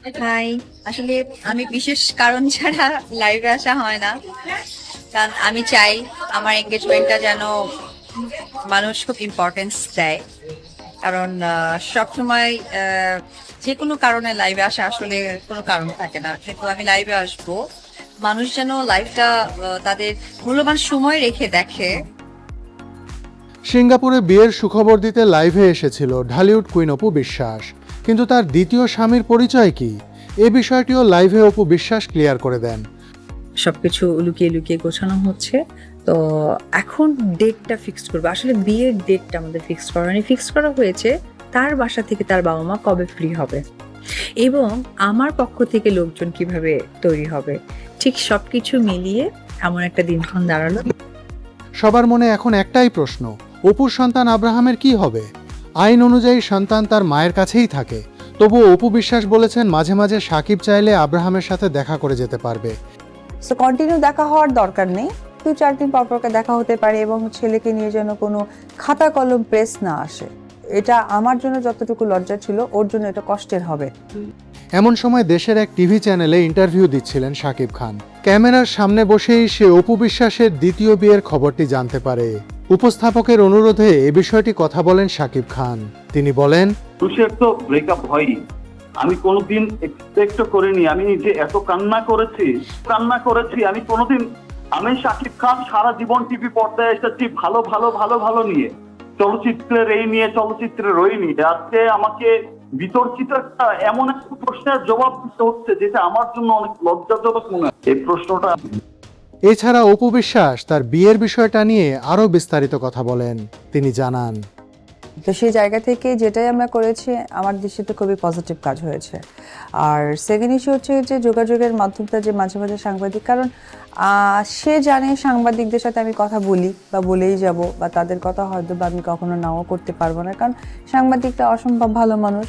High. আসলে আমি বিশেষ কারণ ছাড়া লাইভে আসা হয় না, কারণ আমি চাই আমার এঙ্গেজমেন্টটা যেন মানুষ খুব ইম্পর্টেন্স দেয়। কারণ সবসময় যে কোনো কারণে লাইভে আসা আসলে কোনো কারণ থাকে না, কিন্তু আমি লাইভে আসবো মানুষ যেন লাইভটা তাদের মূল্যবান সময় রেখে দেখে। সিঙ্গাপুরে বিয়ের সুখবর দিতে লাইভে এসেছিল ঢালিউড কুইন অপু বিশ্বাস, কিন্তু তার দ্বিতীয় স্বামীর পরিচয় কি, এ বিষয়টিও লাইভে অপু বিশ্বাস ক্লিয়ার করে দেন। সবকিছু লুকিয়ে লুকিয়ে গোছানো হচ্ছে। তো এখন ডেটটা ফিক্সড করবে, আসলে বিয়ের ডেটটা আমাদের ফিক্সড করা হয়নি, ফিক্সড করা হয়েছে তার বাসা থেকে তার বাবা মা কবে ফ্রি হবে এবং আমার পক্ষ থেকে লোকজন কিভাবে তৈরি হবে, ঠিক সবকিছু মিলিয়ে এমন একটা দিনক্ষণ দাঁড়ালো। সবার মনে এখন একটাই প্রশ্ন, অপুর সন্তান আব্রাহামের কি হবে? আইন অনুযায়ী সন্তান তার মায়ের কাছেই থাকে, তবুও অপু বিশ্বাস বলেছেন মাঝে মাঝে সাকিব চাইলে আব্রাহামের সাথে দেখা করে যেতে পারবে। সো কন্টিনিউ দেখা হওয়ার দরকার নেই, 2-4 দিন পর পরকে দেখা হতে পারে এবং ছেলেকে নিয়ে যেন কোনো খাতা কলম প্রেস না আসে। এটা আমার জন্য যতটুকু লজ্জা ছিল ওর জন্য এটা কষ্টের হবে। এমন সময় দেশের এক টিভি চ্যানেলে ইন্টারভিউ দিচ্ছিলেন শাকিব খান। ক্যামেরার সামনে বসেই সে অপু বিশ্বাসের দ্বিতীয় বিয়ের খবরটি জানতে পারে। উপস্থাপকের অনুরোধে এ বিষয়টি কথা বলেন শাকিব খান। তিনি বলেন, তুষের তো ব্রেকআপ হয়ই, আমি কোনোদিন এক্সপেক্ট করিনি। আমি যে এত কান্না করেছি আমি কোনোদিন। আমি শাকিব খান সারা জীবন টিভি পর্দায় এসেছি ভালো ভালো ভালো ভালো নিয়ে, চলচ্চিত্রের এই নিয়ে, চলচ্চিত্রের ওই নিয়ে। আজকে আমাকে বিতর্কিত একটা এমন একটা প্রশ্নের জবাব দিতে হচ্ছে যেটা আমার জন্য অনেক লজ্জাজনক মনে হয় এই প্রশ্নটা। এছাড়া অপু বিশ্বাস তার বিয়ের বিষয়টা নিয়ে আরও বিস্তারিত কথা বলেন। তিনি জানান, তো সেই জায়গা থেকে যেটাই আমরা করেছি আমার দৃষ্টিতে খুবই পজিটিভ কাজ হয়েছে। আর সেকেন্ড ইস্যু হচ্ছে যে যোগাযোগের মাধ্যমটা যে মাঝে মাঝে সাংবাদিক, কারণ সে জানে সাংবাদিকদের সাথে আমি কথা বলি বা বলেই যাব, বা তাদের কথা হয়তো বা আমি কখনো নাও করতে পারবো না, কারণ সাংবাদিকটা অসম্ভব ভালো মানুষ।